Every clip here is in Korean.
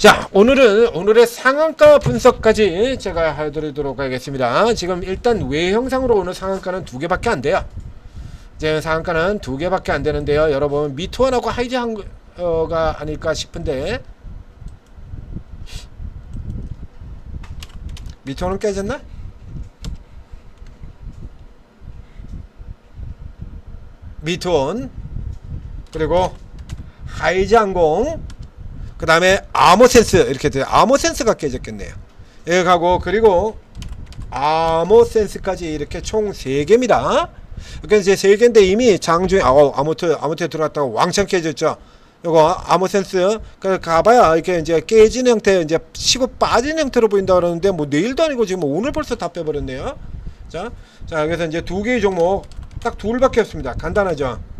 자, 오늘의 상한가 분석까지 제가 해드리도록 하겠습니다. 지금 일단 외형상으로 오는 상한가는 두 개밖에 안 돼요. 이제 상한가는 두 개밖에 안 되는데요. 여러분 미투원하고 하이지한가 아닐까 싶은데, 미투원은 깨졌나? 미투원 그리고 하이지항공, 그 다음에 아모센스, 이렇게 돼요. 아모센스가 깨졌겠네요. 여기 가고, 그리고 아모센스까지 이렇게 총 3개입니다. 그러니까 이제 3개인데 이미 장중에 아모트에 들어갔다가 왕창 깨졌죠. 요거 아모센스 가봐야 이렇게 이제 깨진 형태, 이제 치고 빠진 형태로 보인다 그러는데, 뭐 내일도 아니고 지금 오늘 벌써 다 빼버렸네요. 자 그래서 이제 두 개의 종목 딱 둘밖에 없습니다. 간단하죠.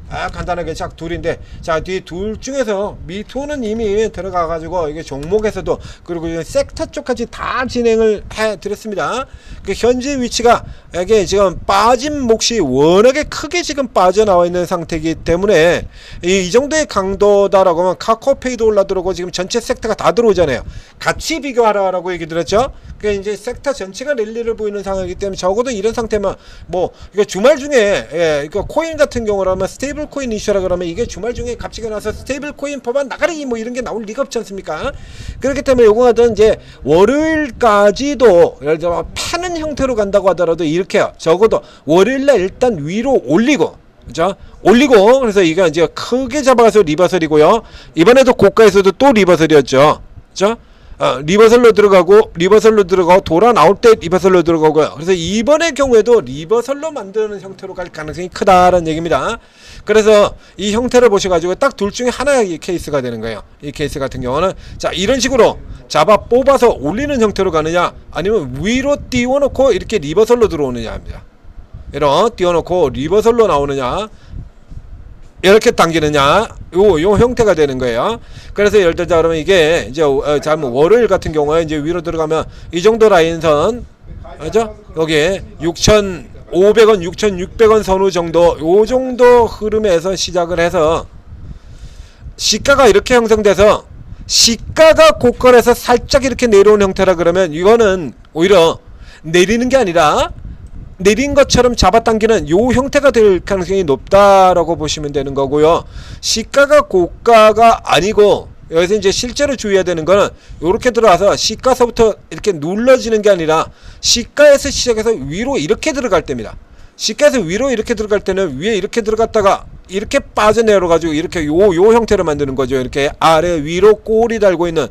간단하게 딱 둘인데, 자, 뒤 둘 중에서 미투는 이미 들어가 가지고 이게 종목에서도, 그리고 섹터 쪽까지 다 진행을 해 드렸습니다. 그 현재 위치가 이게 지금 빠진 몫이 워낙에 크게 지금 빠져나와 있는 상태이기 때문에 이 정도의 강도다라고 하면 카카오페이도 올라들어오고 지금 전체 섹터가 다 들어오잖아요. 같이 비교하라고 얘기 드렸죠. 그 이제 섹터 전체가 랠리를 보이는 상황이기 때문에 적어도 이런 상태면, 뭐 이거 주말 중에 이거 코인 같은 경우라면 스테이블 코인 이슈라 그러면 이게 주말 중에 갑자기 나서 스테이블 코인 법안 나가리 뭐 이런 게 나올 리가 없지 않습니까? 그렇기 때문에 요거는 이제 월요일까지도 예를 들어 파는 형태로 간다고 하더라도 이렇게요. 적어도 월요일날 일단 위로 올리고, 그죠? 올리고, 그래서 이거 이제 크게 잡아서 리버설이고요. 이번에도 고가에서도 또 리버설이었죠. 그죠? 리버설로 들어가고 돌아 나올 때 리버설로 들어가고요. 그래서 이번의 경우에도 리버설로 만드는 형태로 갈 가능성이 크다라는 얘기입니다. 그래서 이 형태를 보셔가지고 딱 둘 중에 하나의 케이스가 되는 거예요. 이 케이스 같은 경우는, 자, 이런 식으로 잡아 뽑아서 올리는 형태로 가느냐, 아니면 위로 띄워놓고 이렇게 리버설로 들어오느냐 합니다. 이런 띄워놓고 리버설로 나오느냐, 이렇게 당기느냐, 요 형태가 되는 거예요. 그래서 예를 들자 그러면 이게 이제 월요일 같은 경우에 이제 위로 들어가면 이 정도 라인선, 그죠? 여기 6,500원, 6,600원 선우 정도, 요 정도 흐름에서 시작을 해서 시가가 이렇게 형성돼서 시가가 고가에서 살짝 이렇게 내려온 형태라 그러면 이거는 오히려 내리는 게 아니라 내린 것처럼 잡아당기는 요 형태가 될 가능성이 높다라고 보시면 되는 거고요. 시가가 고가가 아니고, 여기서 이제 실제로 주의해야 되는 거는 요렇게 들어와서 시가서부터 이렇게 눌러지는 게 아니라 시가에서 시작해서 위로 이렇게 들어갈 때입니다. 시가에서 위로 이렇게 들어갈 때는 위에 이렇게 들어갔다가 이렇게 빠져내려 가지고 이렇게 요 형태로 만드는 거죠. 이렇게 아래 위로 꼬리 달고 있는.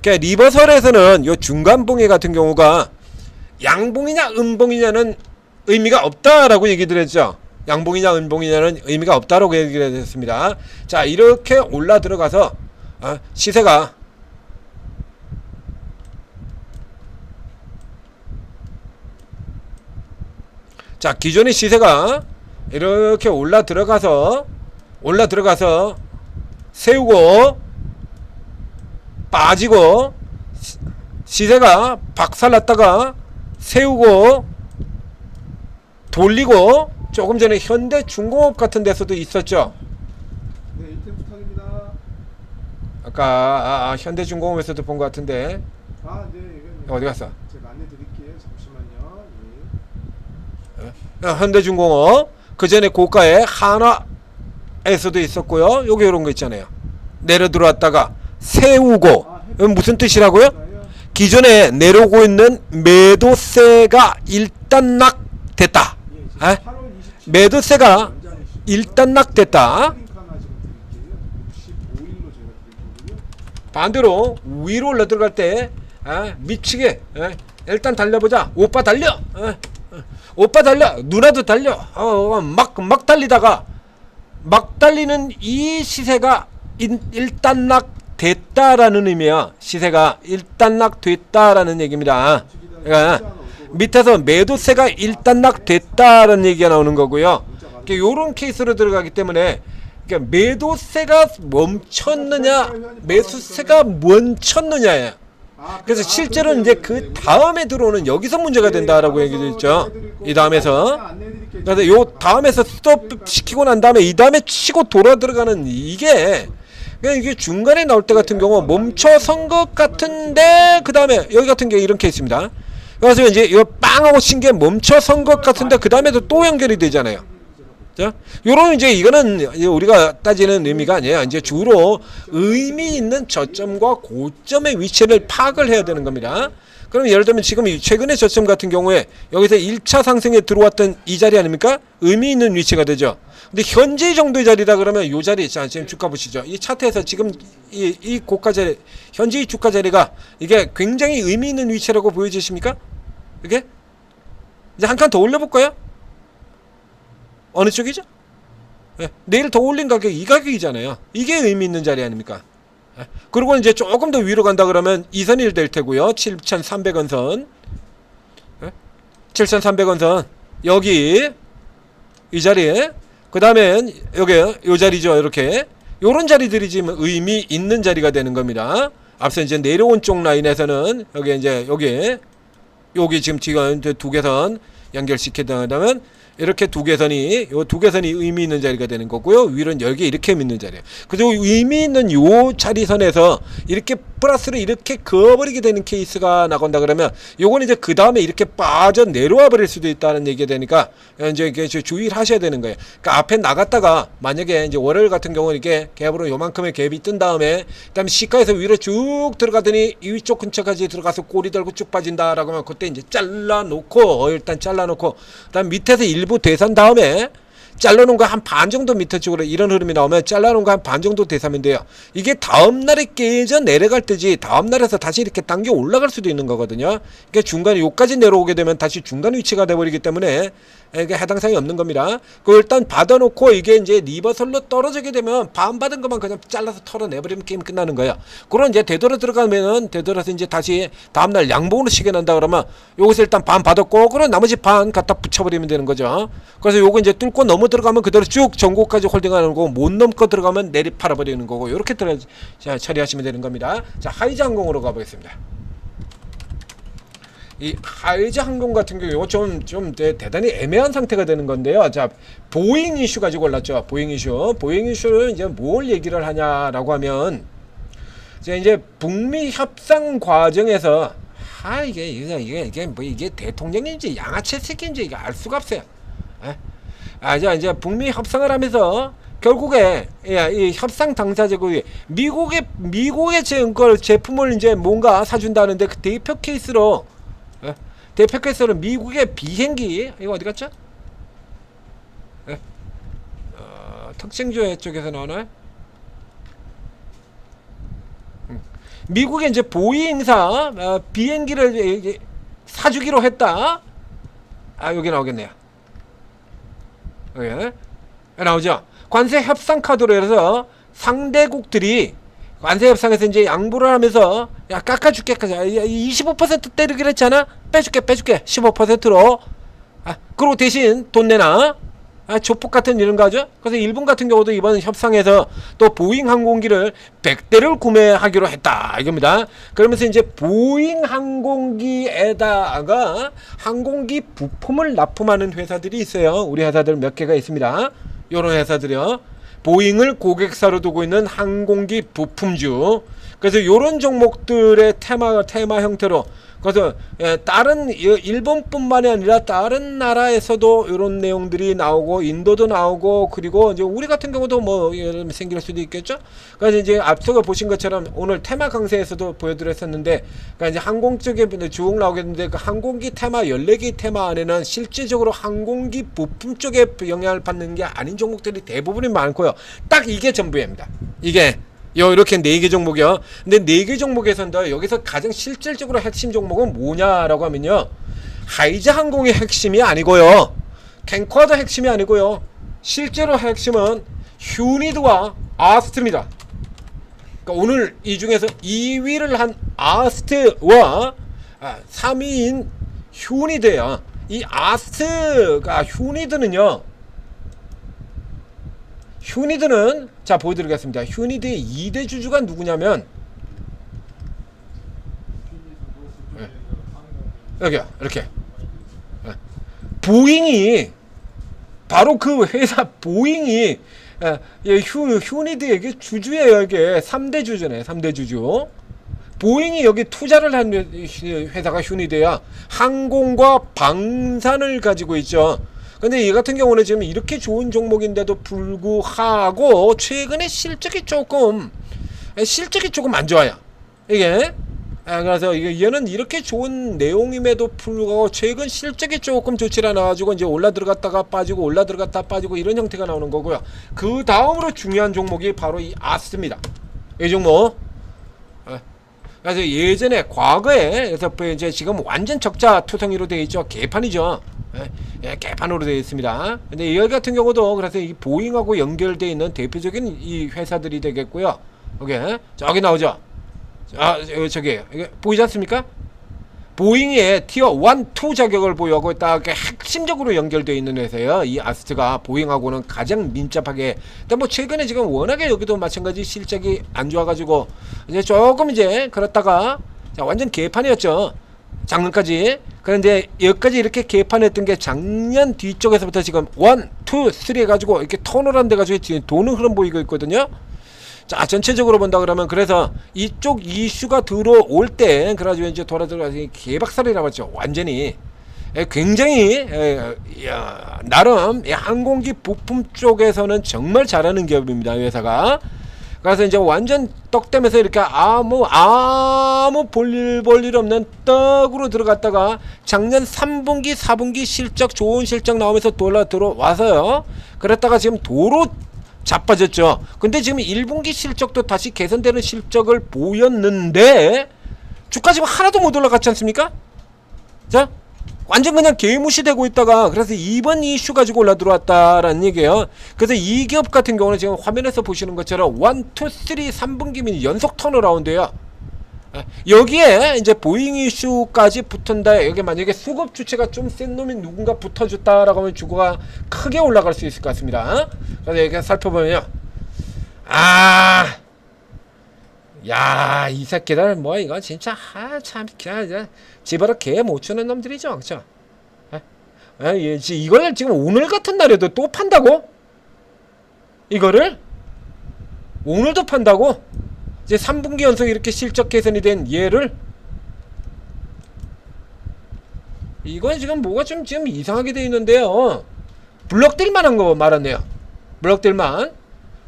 그러니까 리버설에서는 요 중간봉해 같은 경우가 양봉이냐 음봉이냐는 의미가 없다라고 얘기를 했죠. 양봉이냐 음봉이냐는 의미가 없다라고 얘기를 했습니다. 자, 이렇게 올라 들어가서 시세가 자, 기존의 시세가 이렇게 올라 들어가서 세우고 빠지고, 시세가 박살났다가 세우고 돌리고, 조금 전에 현대중공업 같은 데서도 있었죠. 네, 1템 부탁입니다. 아까 현대중공업에서도 본 것 같은데. 네, 이건 어디 갔어? 제가 안내 드릴게요. 잠시만요. 현대중공업, 그 전에 고가에 하나에서도 있었고요. 요게 이런 거 있잖아요. 내려 들어왔다가 세우고, 이건 무슨 뜻이라고요? 기존에 내려오고 있는 매도세가 일단 낙됐다. 매도세가 일단 낙됐다. 반대로 위로 올라 들어갈 때 미치게 일단 달려보자. 오빠 달려. 오빠 달려. 누나도 달려. 막 달리다가 막 달리는 이 시세가 일단 낙됐다라는 의미야. 시세가 일단 낙됐다라는 얘기입니다. 그러니까 밑에서 매도세가 일단 낙됐다라는 얘기가 나오는 거고요. 요런 케이스로 들어가기 때문에, 그러니까 매도세가 멈췄느냐 매수세가 멈췄느냐예요. 그래서 실제로는 이제 그 다음에 들어오는 여기서 문제가 된다라고 얘기도 있죠. 이 다음에서. 그래서 요 다음에서 스톱 시키고 난 다음에 이 다음에 치고 돌아 들어가는 이게 그러니까 이게 중간에 나올 때 같은 경우 멈춰선 것 같은데 그 다음에 여기 같은 경우 이렇게 있습니다. 그래서 이제 이거 빵하고 친 게 멈춰선 것 같은데 그 다음에도 또 연결이 되잖아요. 자, 요런 이제 이거는 우리가 따지는 의미가 아니에요. 이제 주로 의미 있는 저점과 고점의 위치를 파악을 해야 되는 겁니다. 그럼 예를 들면 지금 최근의 저점 같은 경우에 여기서 1차 상승에 들어왔던 이 자리 아닙니까? 의미 있는 위치가 되죠. 근데 현재 정도의 자리다 그러면 이 자리, 자 지금 주가 보시죠. 이 차트에서 지금 이 고가 자리, 현재 이 주가 자리가 이게 굉장히 의미 있는 위치라고 보여지십니까? 이게 이제 한 칸 더 올려볼까요? 어느 쪽이죠? 네, 내일 더 올린 가격 이 가격이잖아요. 이게 의미 있는 자리 아닙니까? 네. 그리고 이제 조금 더 위로 간다 그러면 이선일 될 테고요. 7,300원 선, 네? 7,300원 선 여기 이 자리에 그 다음엔 여기 요 자리죠. 이렇게 요런 자리들이 지금 의미 있는 자리가 되는 겁니다. 앞서 이제 내려온 쪽 라인에서는 여기 이제 여기 지금 두 개선 연결시키다면 이렇게 두 개선이 요 두 개선이 의미 있는 자리가 되는 거고요. 위로는 여기 이렇게 있는 자리예요. 그리고 의미 있는 요 자리선에서 이렇게 플러스를 이렇게 그어버리게 되는 케이스가 나온다 그러면 요건 이제 그 다음에 이렇게 빠져 내려와 버릴 수도 있다는 얘기가 되니까 이제 이게 주의를 하셔야 되는 거예요. 그러니까 앞에 나갔다가 만약에 이제 월요일 같은 경우는 이게 갭으로 요만큼의 갭이 뜬 다음에 그다음에 시가에서 위로 쭉 들어가더니 이쪽 근처까지 들어가서 꼬리 들고 쭉 빠진다라고 하면 그때 이제 잘라놓고 일단 잘라놓고 그다음 밑에서 일부 대산 다음에 잘라놓은 거 한 반 정도 밑에 쪽으로 이런 흐름이 나오면 잘라놓은 거 한 반 정도 대사면 돼요. 이게 다음날에 깨져 내려갈 때지 다음날에서 다시 이렇게 당겨 올라갈 수도 있는 거거든요. 그러니까 중간에 요까지 내려오게 되면 다시 중간 위치가 돼버리기 때문에 이게 해당사항이 없는 겁니다. 그 일단 받아놓고 이게 이제 리버설로 떨어지게 되면 반 받은 것만 그냥 잘라서 털어내버리면 게임 끝나는 거야. 그런 이제 되돌아 들어가면은 되돌아서 이제 다시 다음날 양봉으로 시계 난다 그러면 요것을 일단 반 받았고 그럼 나머지 반 갖다 붙여버리면 되는 거죠. 그래서 요거 이제 뚫고 넘어 들어가면 그대로 쭉 전고까지 홀딩하는 거고 못 넘고 들어가면 내리 팔아버리는 거고 이렇게 처리하시면 되는 겁니다. 자, 하이즈 항공으로 가보겠습니다. 이 하이즈 항공 같은 경우 좀 대단히 애매한 상태가 되는 건데요. 자, 보잉 이슈 가지고 올랐죠. 보잉 이슈를 이제 뭘 얘기를 하냐라고 하면 이제 북미 협상 과정에서 이게 대통령인지 양아치 새끼인지 이게 알 수가 없어요. 이제 북미 협상을 하면서 결국에 이 협상 당사자국이 미국의 제품을 이제 뭔가 사준다는데 그 대표 케이스로 미국의 비행기 이거 어디 갔죠? 특징조회 쪽에서 나오나요? 미국의 이제 보잉사 비행기를 사주기로 했다. 여기 나오겠네요. 여기 나오죠. 관세 협상 카드로 해서 상대국들이 관세 협상에서 이제 양보를 하면서 야 깎아줄게 25% 때리기로 했잖아. 빼줄게 15%로. 그리고 대신 돈 내놔. 조폭 같은 이런 거 하죠. 그래서 일본 같은 경우도 이번 협상에서 또 보잉 항공기를 100대를 구매하기로 했다 이겁니다. 그러면서 이제 보잉 항공기에다가 항공기 부품을 납품하는 회사들이 있어요. 우리 회사들 몇 개가 있습니다. 요런 회사들이요. 보잉을 고객사로 두고 있는 항공기 부품주. 그래서 요런 종목들의 테마 형태로 그래서 다른 일본뿐만이 아니라 다른 나라에서도 이런 내용들이 나오고 인도도 나오고 그리고 이제 우리 같은 경우도 뭐 예를 들면 생길 수도 있겠죠. 그래서 이제 앞서가 보신 것처럼 오늘 테마 강세에서도 보여드렸었는데 그러니까 이제 항공 쪽에 쭉 나오겠는데 그 항공기 테마 14개 테마 안에는 실질적으로 항공기 부품 쪽에 영향을 받는 게 아닌 종목들이 대부분이 많고요. 딱 이게 전부입니다. 이게 이렇게 4개 종목이요. 근데 4개 종목에서도 여기서 가장 실질적으로 핵심 종목은 뭐냐라고 하면요. 하이즈 항공의 핵심이 아니고요. 캔쿼드 핵심이 아니고요. 실제로 핵심은 휴니드와 아스트입니다. 그러니까 오늘 이 중에서 2위를 한 아스트와 3위인 휴니드예요. 이 아스트가 휴니드는요. 휴니드는 자 보여드리겠습니다. 휴니드의 2대 주주가 누구냐면 여기요 이렇게 보잉이 바로 그 회사 보잉이 휴니드 이게 주주예요. 이게 3대 주주네. 3대 주주. 보잉이 여기 투자를 한 회사가 휴니드야. 항공과 방산을 가지고 있죠. 근데 이 같은 경우는 지금 이렇게 좋은 종목인데도 불구하고 최근에 실적이 조금 안 좋아요. 이게 그래서 얘는 이렇게 좋은 내용임에도 불구하고 최근 실적이 조금 좋지 않아가지고 이제 올라 들어갔다가 빠지고 올라 들어갔다 빠지고 이런 형태가 나오는 거고요. 그 다음으로 중요한 종목이 바로 이 아스입니다. 이 종목. 그래서 예전에 과거에 그래서 이제 지금 완전 적자 투성이로 되어 있죠. 개판이죠. 개판으로 되어 있습니다. 근데 여기 같은 경우도 그래서 이 보잉하고 연결되어 있는 대표적인 이 회사들이 되겠고요. 오케이. 저기 나오죠. 저기 보이지 않습니까? 보잉의 티어 1, 2 자격을 보유하고 딱 핵심적으로 연결되어 있는 회사예요. 이 아스트가 보잉하고는 가장 민첩하게. 근데 뭐 최근에 지금 워낙에 여기도 마찬가지 실적이 안 좋아가지고 이제 조금 이제 그렇다가 완전 개판이었죠. 작년까지. 그런데 여기까지 이렇게 개판했던 게 작년 뒤쪽에서부터 지금 1, 2, 3 해가지고 이렇게 턴어라운 돼가지고 지금 도는 흐름 보이고 있거든요. 자, 전체적으로 본다 그러면 그래서 이쪽 이슈가 들어올 때 그래가지고 이제 돌아들어가서 개박살이라고 했죠. 완전히 굉장히 나름 항공기 부품 쪽에서는 정말 잘하는 기업입니다. 이 회사가. 그래서 이제 완전 떡대면서 이렇게 아무 볼일 없는 떡으로 들어갔다가 작년 3분기 4분기 실적 좋은 실적 나오면서 들어와서요. 그랬다가 지금 도로 자빠졌죠. 근데 지금 1분기 실적도 다시 개선되는 실적을 보였는데 주가 지금 하나도 못 올라갔지 않습니까? 자, 완전 그냥 개무시되고 있다가 그래서 이번 이슈 가지고 올라 들어왔다라는 얘기예요. 그래서 이 기업 같은 경우는 지금 화면에서 보시는 것처럼 1, 2, 3, 3분기면 연속 턴어라운드예요. 여기에 이제 보잉 이슈까지 붙은다. 여기 만약에 수급 주체가 좀 센 놈이 누군가 붙어줬다라고 하면 주가가 크게 올라갈 수 있을 것 같습니다. 그래서 여기 살펴보면요. 이 새끼들 뭐 이거 진짜 참 집어러 개 못 주는 놈들이죠, 그렇죠? 이걸 지금 오늘 같은 날에도 또 판다고? 이거를 오늘도 판다고? 이제 3분기 연속 이렇게 실적 개선이 된 얘를 이건 지금 뭐가 좀 지금 이상하게 되어 있는데요. 블럭들만 한 거 말았네요. 블럭들만.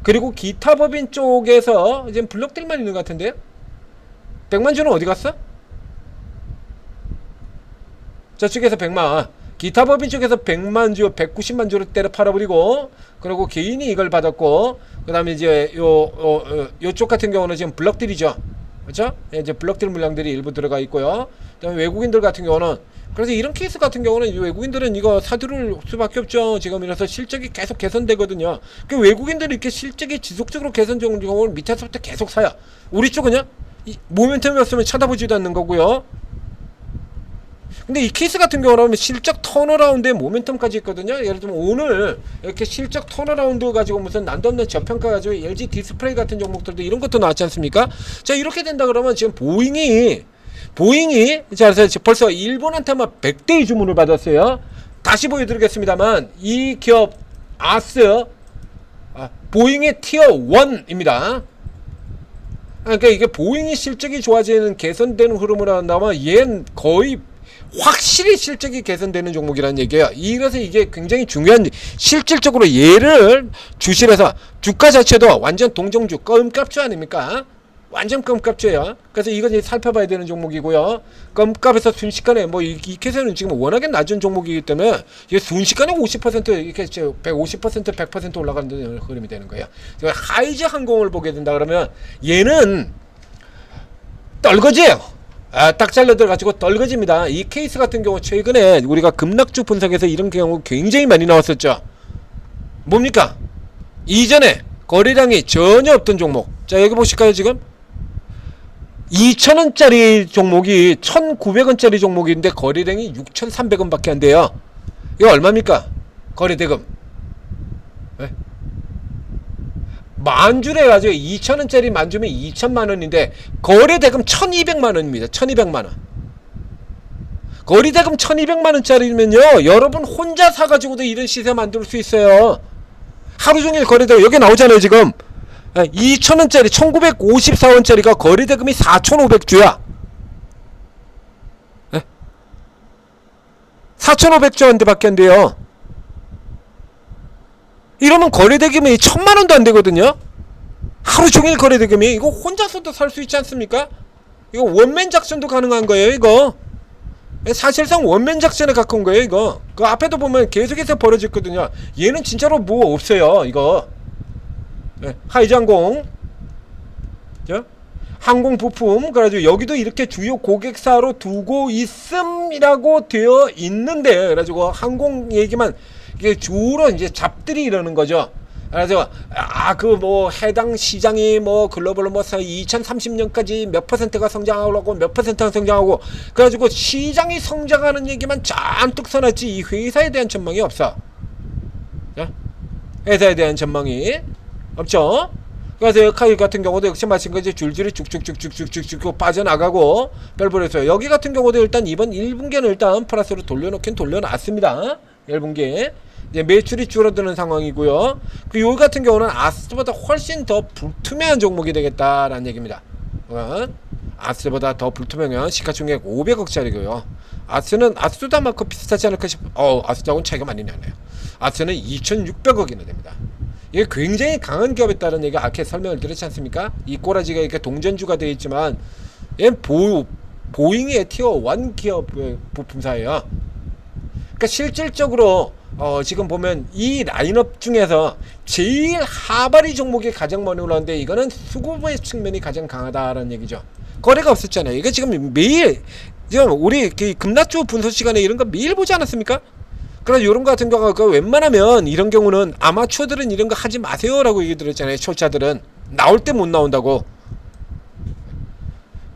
그리고 기타 법인 쪽에서 지금 블럭들만 있는 것 같은데요. 100만 주는 어디 갔어? 저쪽에서 100만. 기타 법인 쪽에서 100만 주, 190만 주를 때려 팔아버리고, 그리고 개인이 이걸 받았고, 그 다음에 이제 요쪽 같은 경우는 지금 블럭들이죠. 그렇죠? 이제 블럭들 물량들이 일부 들어가 있고요. 그 다음에 외국인들 같은 경우는, 그래서 이런 케이스 같은 경우는 외국인들은 이거 사들을 수밖에 없죠. 지금 이래서 실적이 계속 개선되거든요. 그 외국인들이 이렇게 실적이 지속적으로 개선되는 경우는 밑에서부터 계속 사요. 우리 쪽은요, 이 모멘텀이 없으면 쳐다보지도 않는 거고요. 근데 이 케이스 같은 경우는 실적 턴어라운드에 모멘텀까지 있거든요. 예를 들면 오늘 이렇게 실적 턴어라운드 가지고 무슨 난도 없는 저평가 가지고 LG 디스플레이 같은 종목들도 이런 것도 나왔지 않습니까? 자, 이렇게 된다 그러면 지금 보잉이 자, 그래서 벌써 일본한테만 100대의 주문을 받았어요. 다시 보여드리겠습니다만 이 기업 아스 보잉의 티어 1입니다. 그러니까 이게 보잉이 실적이 좋아지는 개선되는 흐름으로 한다면 얘는 거의 확실히 실적이 개선되는 종목이라는 얘기예요. 이래서 이게 굉장히 중요한, 실질적으로 얘를 주실해서 주가 자체도 완전 동정주 껌값주 아닙니까? 완전 껌값주예요. 그래서 이건 이제 살펴봐야 되는 종목이고요. 껌값에서 순식간에 뭐 이 케이스는 지금 워낙에 낮은 종목이기 때문에 이게 순식간에 50% 이렇게 150% 100% 올라가는 흐름이 되는 거예요. 하이즈 항공을 보게 된다 그러면 얘는 떨거지예요. 딱 잘라 들어가지고 떨거집니다. 이 케이스 같은 경우 최근에 우리가 급락주 분석에서 이런 경우 굉장히 많이 나왔었죠. 뭡니까? 이전에 거래량이 전혀 없던 종목. 자, 여기 보실까요? 지금 2,000원짜리 종목이 1,900원짜리 종목인데 거래량이 6,300원 밖에 안 돼요. 이거 얼마입니까? 거래대금. 네? 만주래 가지고 2,000원짜리 만주면 2천만원인데 거래대금 1,200만원입니다. 1,200만원. 거래대금 1,200만원짜리면요 여러분 혼자 사가지고도 이런 시세 만들 수 있어요. 하루 종일 거래대금 여기 나오잖아요 지금. 2,000원짜리 1954원짜리가 거래대금이 4,500주야. 4,500조 밖에 안 돼요. 이러면 거래대금이 1,000만원도 안 되거든요. 하루 종일 거래대금이. 이거 혼자서도 살 수 있지 않습니까? 이거 원맨 작전도 가능한 거예요 이거. 사실상 원맨 작전에 가까운 거예요 이거. 그 앞에도 보면 계속해서 벌어졌거든요. 얘는 진짜로 뭐 없어요 이거. 하이장공, 항공 부품. 그래가지고 여기도 이렇게 주요 고객사로 두고 있음이라고 되어 있는데, 그래가지고 항공 얘기만 이게 주로 이제 잡들이 이러는 거죠. 그래서 그 뭐 해당 시장이 뭐 글로벌로 뭐 2030년까지 몇 %가 성장하고 몇 %가 성장하고, 그래가지고 시장이 성장하는 얘기만 잔뜩 써놨지 이 회사에 대한 전망이 없어. 회사에 대한 전망이 없죠. 그래서 여기 같은 경우도 역시 마찬가지 줄줄이 쭉쭉쭉쭉쭉쭉 빠져나가고 별볼에서 여기 같은 경우도 일단 이번 1분기는 일단 플러스로 돌려놓긴 돌려놨습니다. 1분기 이제 매출이 줄어드는 상황이고요. 그리고 여기 같은 경우는 아스보다 훨씬 더 불투명한 종목이 되겠다라는 얘기입니다. 아스보다 더 불투명한 시가총액 500억짜리고요. 아스도 아마그 비슷하지 않을까 싶어. 아스하고는 차이가 많이 나네요. 아스는 2,600억이나 됩니다. 이게 굉장히 강한 기업에 따른 얘기 아까 설명을 드렸지 않습니까? 이 꼬라지가 이렇게 동전주가 되어 있지만 얘는 보잉의 티어 1 기업 부품사예요. 그러니까 실질적으로 지금 보면 이 라인업 중에서 제일 하바리 종목이 가장 많이 올라오는데 이거는 수급의 측면이 가장 강하다라는 얘기죠. 거래가 없었잖아요. 이게 지금 매일 지금 우리 급락주 분석 시간에 이런 거 매일 보지 않았습니까? 그래서 이런 거 같은 경우가 웬만하면 이런 경우는 아마추어들은 이런 거 하지 마세요라고 얘기 드렸잖아요. 초짜들은 나올 때 못 나온다고.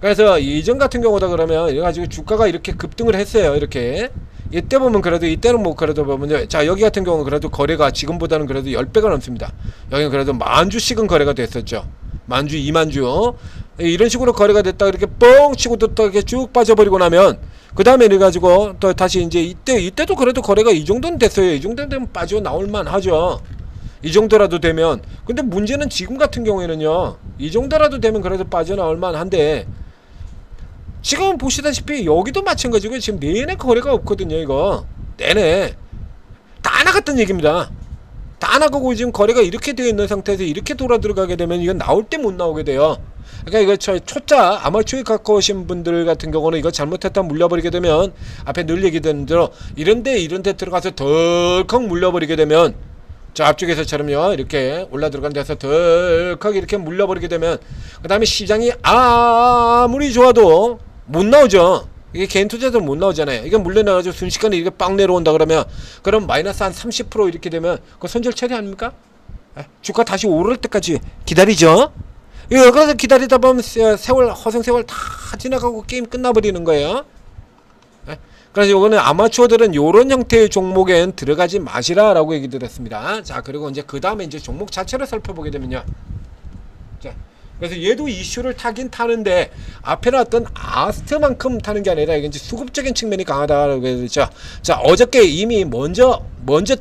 그래서 이전 같은 경우다 그러면 이래가지고 주가가 이렇게 급등을 했어요. 이렇게 이때 보면 그래도 이때는 뭐 그래도 보면 자 여기 같은 경우는 그래도 거래가 지금보다는 그래도 10배가 넘습니다. 여기는 그래도 10,000주씩은 거래가 됐었죠. 10,000주 20,000주 이런 식으로 거래가 됐다 이렇게 뻥 치고 또 이렇게 쭉 빠져버리고 나면 그 다음에 이래가지고 또 다시 이제 이때도 그래도 거래가 이 정도는 됐어요. 이 정도 되면 빠져 나올만 하죠. 이 정도라도 되면. 근데 문제는 지금 같은 경우에는요, 이 정도라도 되면 그래도 빠져나올만 한데 지금 보시다시피 여기도 마찬가지고 지금 내내 거래가 없거든요. 이거 내내 다 나갔던 얘기입니다. 다 나가고 지금 거래가 이렇게 되어 있는 상태에서 이렇게 돌아 들어가게 되면 이건 나올 때 못 나오게 돼요. 그러니까 이거 초짜 아마추어에 가까우신 분들 같은 경우는 이거 잘못했다 물려버리게 되면 앞에 늘 얘기된 대로 이런데 들어가서 덜컥 물려버리게 되면 저 앞쪽에서처럼요 이렇게 올라 들어간 데서 덜컥 이렇게 물려버리게 되면 그 다음에 시장이 아무리 좋아도 못 나오죠. 이게 개인 투자자들 못 나오잖아요. 이게 물려나가지고 순식간에 이렇게 빵 내려온다 그럼 마이너스 한 30% 이렇게 되면 그거 손절 처리 아닙니까? 주가 다시 오를 때까지 기다리죠. 여기서 기다리다 보면 허송세월 다 지나가고 게임 끝나버리는 거예요. 그래서 요거는 아마추어들은 요런 형태의 종목엔 들어가지 마시라 라고 얘기 드렸습니다. 자, 그리고 이제 그 다음에 이제 종목 자체를 살펴보게 되면요. 자, 그래서 얘도 이슈를 타긴 타는데 앞에 나왔던 아스트만큼 타는 게 아니라 이게 이제 수급적인 측면이 강하다라고 했죠. 자, 어저께 이미 먼저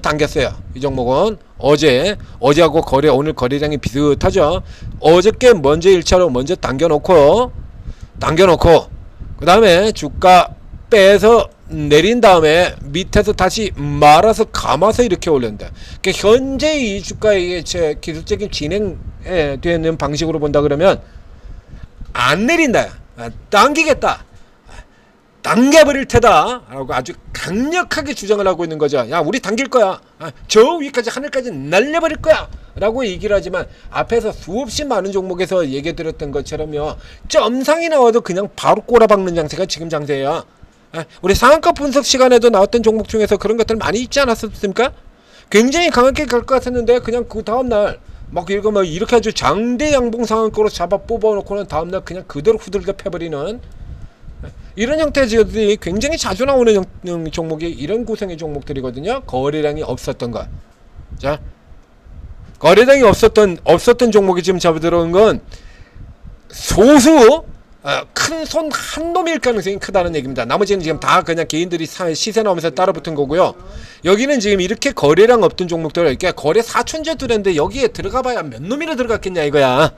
당겼어요. 이 종목은 어제하고 오늘 거래량이 비슷하죠. 어저께 먼저 1차로 먼저 당겨놓고 그 다음에 주가 빼서 내린 다음에 밑에서 다시 말아서 감아서 이렇게 올린다. 그러니까 현재 이 주가의 제 기술적인 진행되어 있는 방식으로 본다 그러면 안 내린다, 당기겠다, 당겨버릴 테다 라고 아주 강력하게 주장을 하고 있는 거죠. 야, 우리 당길 거야, 저 위까지 하늘까지 날려버릴 거야 라고 얘기를 하지만 앞에서 수없이 많은 종목에서 얘기 드렸던 것처럼요, 점상이 나와도 그냥 바로 꼬라박는 장세가 지금 장세예요. 우리 상한가 분석 시간에도 나왔던 종목 중에서 그런 것들 많이 있지 않았습니까? 굉장히 강하게 갈 것 같았는데 그냥 그 다음날 막 이렇게 아주 장대 양봉 상한가로 잡아 뽑아놓고는 다음날 그냥 그대로 후들겨 패버리는 이런 형태들이 굉장히 자주 나오는 종목이 이런 구성의 종목들이거든요. 거래량이 없었던 것. 자, 거래량이 없었던 종목이 지금 잡아 들어온 건 소수 큰 손 한 놈일 가능성이 크다는 얘기입니다. 나머지는 지금 다 그냥 개인들이 시세 나오면서 따라붙은 거고요. 여기는 지금 이렇게 거래량 없던 종목들, 이렇게 거래 4천조 들었는데 여기에 들어가봐야 몇 놈이나 들어갔겠냐 이거야.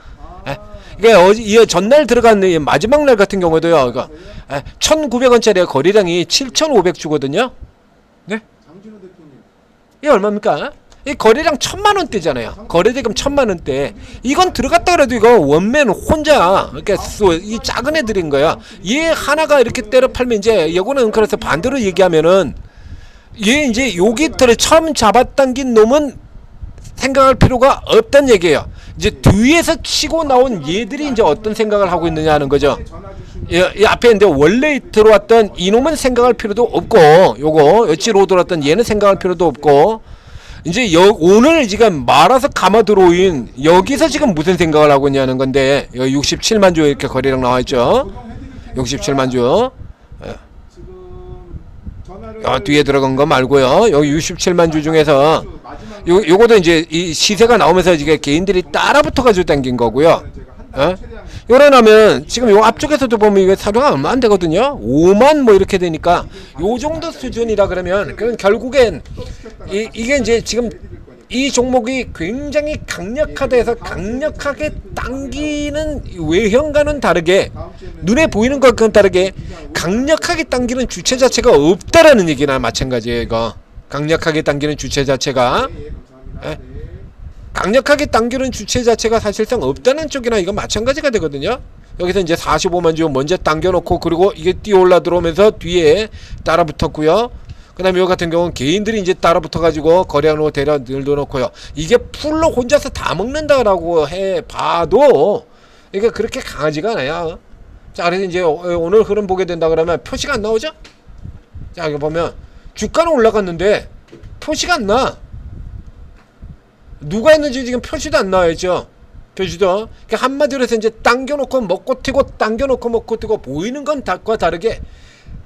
그러니까 이 전날 들어간 마지막 날 같은 경우도요. 이거 1,900원짜리 거래량이 7,500주거든요. 네? 장진호 대표님. 이게 얼마입니까? 이 거래량 1,000만원대잖아요. 거래대금 1,000만원대. 이건 들어갔다 그래도 이거 원맨 혼자 이렇게 이 작은 애들인 거야. 얘 하나가 이렇게 때려 팔면 이제 이거는 그래서 반대로 얘기하면은 얘 이제 여기 처음 잡아당긴 놈은 생각할 필요가 없다는 얘기예요. 이제 뒤에서 치고 나온 얘들이 이제 어떤 생각을 하고 있느냐 하는 거죠. 이 앞에 이제 원래 들어왔던 이놈은 생각할 필요도 없고, 요거 여치로 들어왔던 얘는 생각할 필요도 없고, 이제 오늘 지금 말아서 감아 들어오인 여기서 지금 무슨 생각을 하고 있냐는 건데, 여기 67만 주 이렇게 거래량 나와 있죠. 67만 주. 뒤에 들어간 거 말고요. 여기 67만 주 중에서 요거도 이제 이 시세가 나오면서 이게 개인들이 따라붙어 가지고 당긴 거고요. 요러나면 지금 요 앞쪽에서도 보면 이게 사료가 얼마 안 되거든요. 5만 뭐 이렇게 되니까 요 정도 수준이라 그러면 결국엔 이게 이제 지금 이 종목이 굉장히 강력하다 해서 강력하게 당기는 외형과는 다르게 눈에 보이는 것과는 다르게 강력하게 당기는 주체 자체가 없다라는 얘기나 마찬가지예요. 이거 강력하게 당기는 주체 자체가 강력하게 당기는 주체 자체가 사실상 없다는 쪽이나 이건 마찬가지가 되거든요. 여기서 이제 45만 주 먼저 당겨놓고 그리고 이게 뛰어 올라 들어오면서 뒤에 따라 붙었고요. 그 다음에 이 같은 경우는 개인들이 이제 따라 붙어가지고 거래하고 대략 늘려놓고요. 이게 풀로 혼자서 다 먹는다라고 해봐도 이게 그렇게 강하지가 않아요. 자, 그래서 이제 오늘 흐름 보게 된다 그러면 표시가 안 나오죠? 자, 여기 보면 주가는 올라갔는데 표시가 안 나. 누가 했는지 지금 표시도 안 나와야죠. 표시도. 그러니까 한마디로 해서 이제 당겨놓고 먹고 튀고 당겨놓고 먹고 튀고 보이는 건 닭과 다르게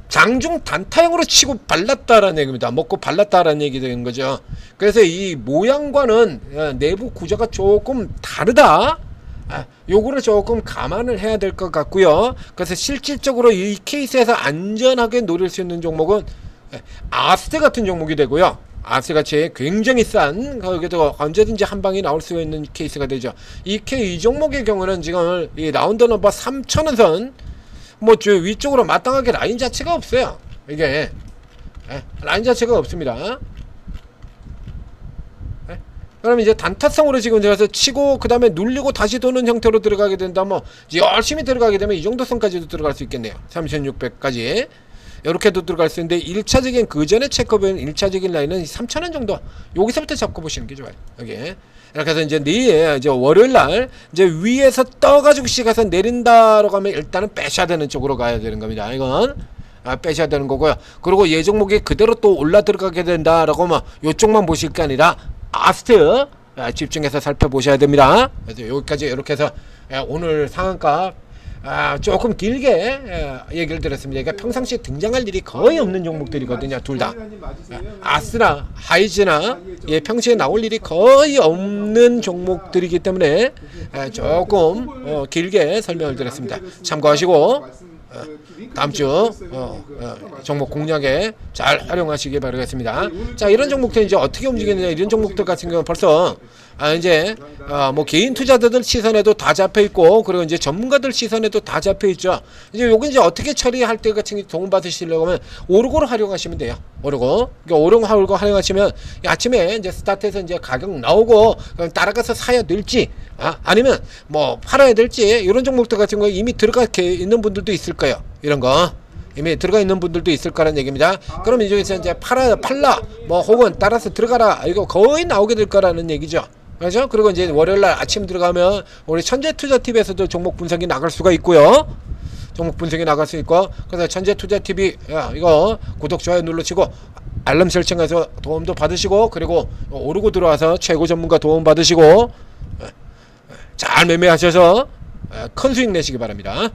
장중 단타형으로 치고 발랐다라는 얘기입니다. 먹고 발랐다라는 얘기 되는 거죠. 그래서 이 모양과는 내부 구조가 조금 다르다. 요거를 조금 감안을 해야 될 것 같고요. 그래서 실질적으로 이 케이스에서 안전하게 노릴 수 있는 종목은 아스테 같은 종목이 되고요. 아스테 같이 굉장히 싼 거기도 언제든지 한 방이 나올 수 있는 케이스가 되죠. 이 종목의 경우는 지금 이 라운드 넘버 3,000원 뭐 저 위쪽으로 마땅하게 라인 자체가 없어요. 이게 라인 자체가 없습니다. 그럼 이제 단타성으로 지금 들어가서 치고 그 다음에 눌리고 다시 도는 형태로 들어가게 된다. 뭐 열심히 들어가게 되면 이 정도 선까지도 들어갈 수 있겠네요. 3600까지 이렇게도 들어갈 수 있는데 1차적인 그 전에 체크업은 1차적인 라인은 3,000원 정도 여기서부터 잡고 보시는 게 좋아요. 여기 이렇게 해서 이제 내일 이제 월요일날 이제 위에서 떠가지고 시가서 내린다라고 하면 일단은 빼셔야 되는 쪽으로 가야 되는 겁니다. 이건 빼셔야 되는 거고요. 그리고 예 종목이 그대로 또 올라 들어가게 된다라고 하면 요쪽만 보실 게 아니라 아스트 집중해서 살펴보셔야 됩니다. 그래서 여기까지 이렇게 해서 오늘 상한가 조금 길게 얘기를 드렸습니다. 그러니까 평상시에 등장할 일이 거의 없는 종목들이거든요. 둘 다. 아스나 하이즈나 평소에 나올 일이 거의 없는 종목들이기 때문에 조금 길게 설명을 드렸습니다. 참고하시고 다음주 종목 공략에 잘 활용하시기 바라겠습니다. 자, 이런 종목들 이제 어떻게 움직이느냐, 이런 종목들 같은 경우는 벌써 이제 뭐 개인 투자자들 시선에도 다 잡혀 있고 그리고 이제 전문가들 시선에도 다 잡혀 있죠. 이제 요거 이제 어떻게 처리할 때 같은 게 도움 받으시려고 하면 오르고로 활용하시면 돼요. 오르고. 그러니까 오르고 활용하시면 아침에 이제 스타트해서 이제 가격 나오고 그럼 따라가서 사야 될지 아니면 뭐 팔아야 될지 이런 종목들 같은 거 이미 들어가 있는 분들도 있을 거예요. 이런 거. 이미 들어가 있는 분들도 있을 거라는 얘기입니다. 그럼 이쪽에서 이제 팔라 뭐 혹은 따라서 들어가라 이거 거의 나오게 될 거라는 얘기죠. 그렇죠? 그리고 이제 월요일날 아침 들어가면 우리 천재투자TV에서도 종목 분석이 나갈 수가 있고요. 종목 분석이 나갈 수 있고 그래서 천재투자TV 이거 구독 좋아요 눌러치고 알람 설정해서 도움도 받으시고 그리고 오르고 들어와서 최고 전문가 도움 받으시고 잘 매매하셔서 큰 수익 내시기 바랍니다.